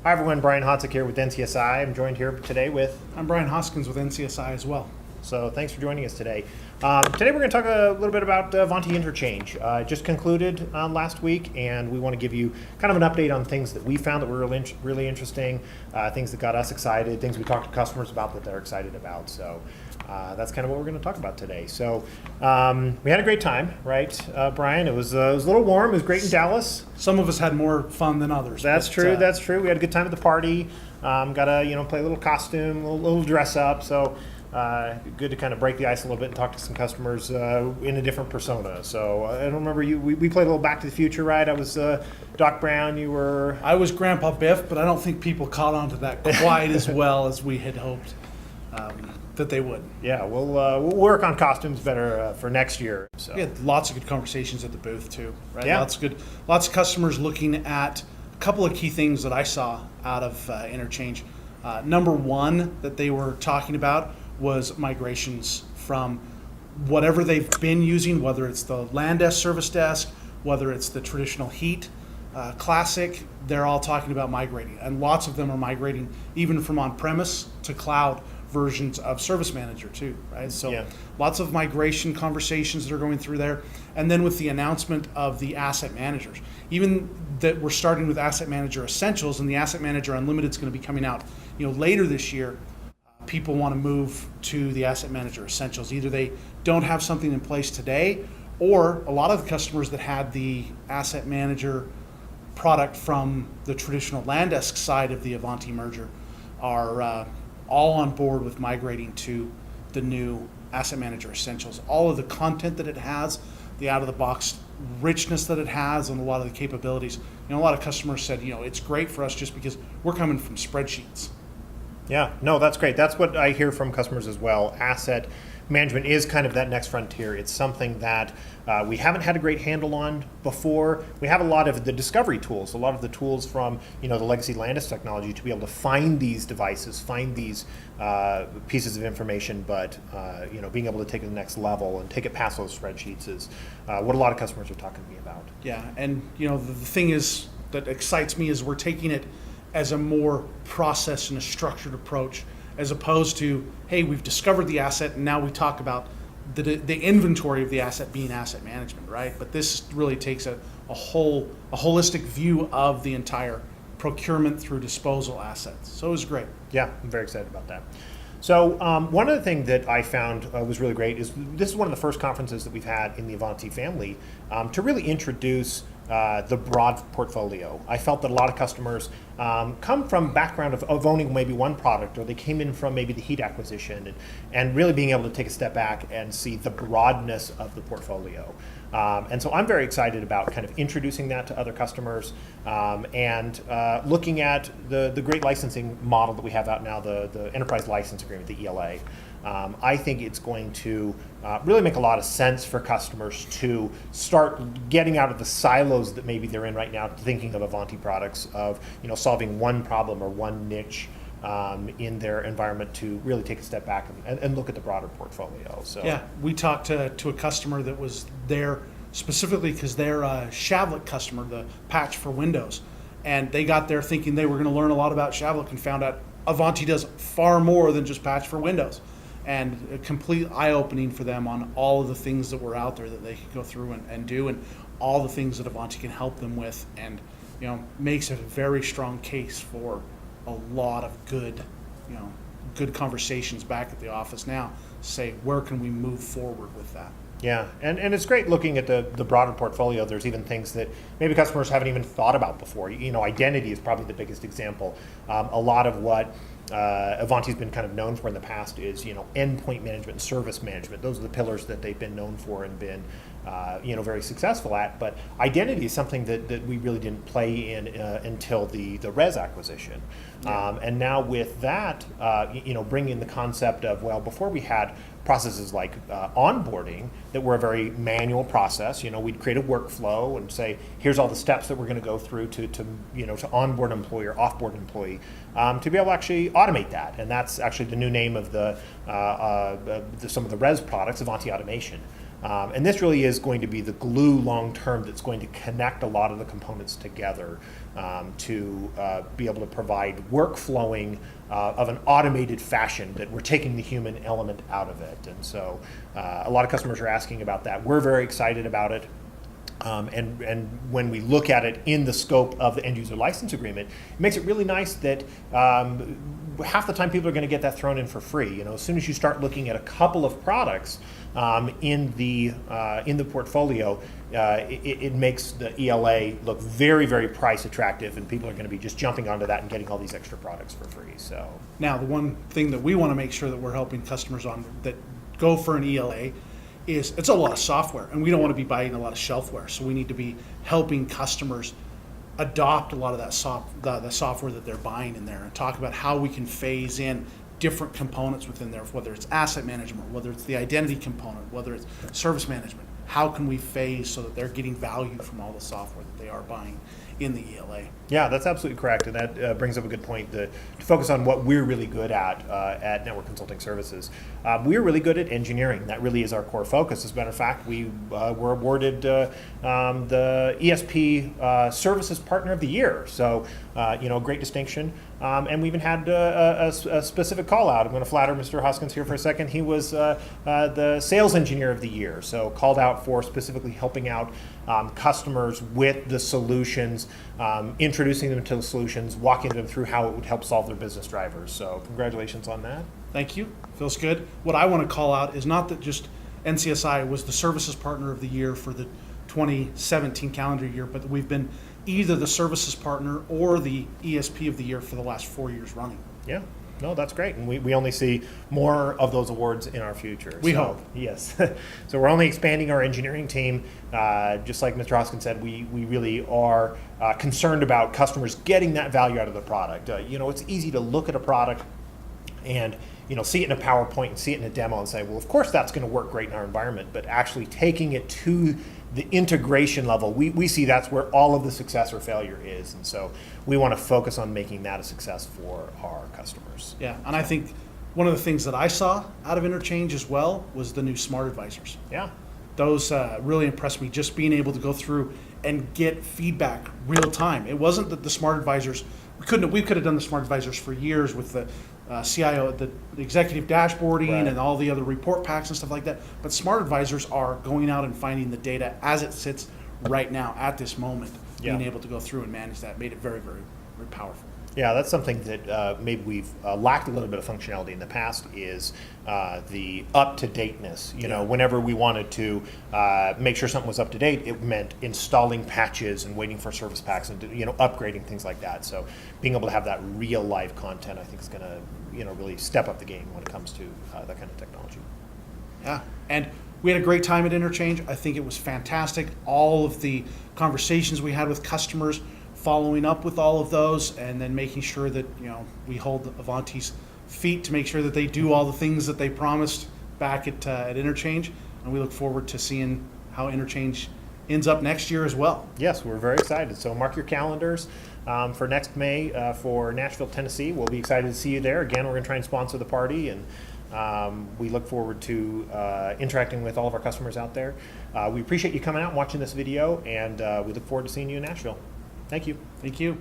Hi everyone, Brian Hadzik here with NCSI. I'm joined here today with... I'm Brian Hoskins with NCSI as well. So thanks for joining us today. Today we're going to talk a little bit about Ivanti Interchange. Just concluded last week, and we want to give you kind of an update on things that we found that were really interesting, things that got us excited, things we talked to customers about that they're excited about. So that's kind of what we're going to talk about today. So we had a great time, right, Brian? It was a little warm. It was great in Dallas. Some of us had more fun than others. That's true. That's true. We had a good time at the party. Got to play a little costume, a little dress up. So. Good to kind of break the ice a little bit and talk to some customers in a different persona. So I don't remember you. We played a little Back to the Future, right? I was Doc Brown. You were. I was Grandpa Biff, but I don't think people caught on to that quite as well as we had hoped that they would. Yeah, we'll work on costumes better for next year. So. We had lots of good conversations at the booth too, right? Yeah. Lots of customers looking at a couple of key things that I saw out of Interchange. Number one that they were talking about was migrations from whatever they've been using, whether it's the LAN desk, service desk, whether it's the traditional heat, classic, they're all talking about migrating. And lots of them are migrating even from on-premise to cloud versions of Service Manager too, right? So yeah. Lots of migration conversations that are going through there. And then with the announcement of the asset managers, even that we're starting with Asset Manager Essentials, and the Asset Manager Unlimited is going to be coming out later this year. People want to move to the Asset Manager Essentials. Either they don't have something in place today, or a lot of the customers that had the Asset Manager product from the traditional LAN desk side of the Ivanti merger are all on board with migrating to the new Asset Manager Essentials. All of the content that it has, the out-of-the-box richness that it has, and a lot of the capabilities. A lot of customers said, it's great for us just because we're coming from spreadsheets. Yeah, no, that's great. That's what I hear from customers as well. Asset management is kind of that next frontier. It's something that we haven't had a great handle on before. We have a lot of the discovery tools, a lot of the tools from the legacy LAN desk technology to be able to find these devices, find these pieces of information, but being able to take it to the next level and take it past those spreadsheets is what a lot of customers are talking to me about. Yeah, and the thing is that excites me is we're taking it as a more processed and a structured approach, as opposed to, hey, we've discovered the asset and now we talk about the inventory of the asset being asset management, right? But this really takes a holistic view of the entire procurement through disposal assets. So it was great. Yeah, I'm very excited about that. So one other thing that I found was really great is this is one of the first conferences that we've had in the Ivanti family to really introduce the broad portfolio. I felt that a lot of customers come from background of owning maybe one product, or they came in from maybe the heat acquisition, and really being able to take a step back and see the broadness of the portfolio. And so I'm very excited about kind of introducing that to other customers and looking at the great licensing model that we have out now, the Enterprise License Agreement, the ELA. I think it's going to really make a lot of sense for customers to start getting out of the silos that maybe they're in right now, thinking of Ivanti products, of solving one problem or one niche in their environment, to really take a step back and look at the broader portfolio. So yeah, we talked to a customer that was there specifically because they're a Shavlik customer, the patch for Windows, and they got there thinking they were going to learn a lot about Shavlik and found out Ivanti does far more than just patch for Windows. And a complete eye-opening for them on all of the things that were out there that they could go through and do, and all the things that Ivanti can help them with, and makes it a very strong case for a lot of good conversations back at the office now. Say, where can we move forward with that? Yeah, and it's great looking at the broader portfolio. There's even things that maybe customers haven't even thought about before. Identity is probably the biggest example. A lot of what Ivanti's been kind of known for in the past is endpoint management and service management. Those are the pillars that they've been known for and been very successful at. But identity is something that we really didn't play in until the Res acquisition. Yeah. And now with that, bringing in the concept of, well, before we had processes like onboarding that were a very manual process. We'd create a workflow and say, here's all the steps that we're going to go through to onboard an employee or offboard an employee, to be able to actually automate that. And that's actually the new name of some of the Res products, Ivanti Automation. And this really is going to be the glue long term that's going to connect a lot of the components together to be able to provide workflowing of an automated fashion, that we're taking the human element out of it. And so a lot of customers are asking about that. We're very excited about it. And when we look at it in the scope of the end user license agreement, it makes it really nice that half the time people are going to get that thrown in for free. You know, as soon as you start looking at a couple of products in the portfolio, it makes the ELA look very, very price attractive, and people are going to be just jumping onto that and getting all these extra products for free. So now, the one thing that we want to make sure that we're helping customers on that go for an ELA is it's a lot of software, and we don't want to be buying a lot of shelfware. So we need to be helping customers adopt a lot of that the software that they're buying in there, and talk about how we can phase in different components within there, whether it's asset management, whether it's the identity component, whether it's service management. How can we phase so that they're getting value from all the software that they are buying in the ELA? Yeah, that's absolutely correct, and that brings up a good point. To focus on what we're really good at Network Consulting Services. We're really good at engineering. That really is our core focus. As a matter of fact, we were awarded the ESP Services Partner of the Year, so great distinction. And we even had a specific call out. I'm going to flatter Mr. Hoskins here for a second. He was the Sales Engineer of the Year, so called out for specifically helping out customers with the solutions, introducing them to the solutions, walking them through how it would help solve their business drivers. So congratulations on that. Thank you. Feels good. What I want to call out is not that just NCSI was the Services Partner of the Year for the 2017 calendar year, but we've been either the Services Partner or the ESP of the Year for the last 4 years running. Yeah. No, that's great, and we only see more of those awards in our future. We hope. Yes. So we're only expanding our engineering team. Just like Mr. Hoskins said, we really are concerned about customers getting that value out of the product. It's easy to look at a product and see it in a PowerPoint and see it in a demo and say, well, of course that's going to work great in our environment, but actually taking it to the integration level, we see that's where all of the success or failure is. And so we want to focus on making that a success for our customers. Yeah, and I think one of the things that I saw out of Interchange as well was the new Smart Advisors. Yeah. Those really impressed me, just being able to go through and get feedback real time. It wasn't that the Smart Advisors, we could have done the Smart Advisors for years with the CIO, the executive dashboarding, right, and all the other report packs and stuff like that. But Smart Advisors are going out and finding the data as it sits right now at this moment, being able to go through and manage that made it very, very, very powerful. Yeah, that's something that maybe we've lacked a little bit of functionality in the past is the up-to-dateness. Whenever we wanted to make sure something was up to date, it meant installing patches and waiting for service packs and upgrading things like that. So being able to have that real live content, I think, is going to really step up the game when it comes to that kind of technology. Yeah, and we had a great time at Interchange. I think it was fantastic. All of the conversations we had with customers, following up with all of those, and then making sure that we hold Ivanti's feet to make sure that they do all the things that they promised back at Interchange. And we look forward to seeing how Interchange ends up next year as well. Yes, we're very excited. So mark your calendars for next May for Nashville, Tennessee. We'll be excited to see you there. Again, we're going to try and sponsor the party, and we look forward to interacting with all of our customers out there. We appreciate you coming out and watching this video, and we look forward to seeing you in Nashville. Thank you. Thank you.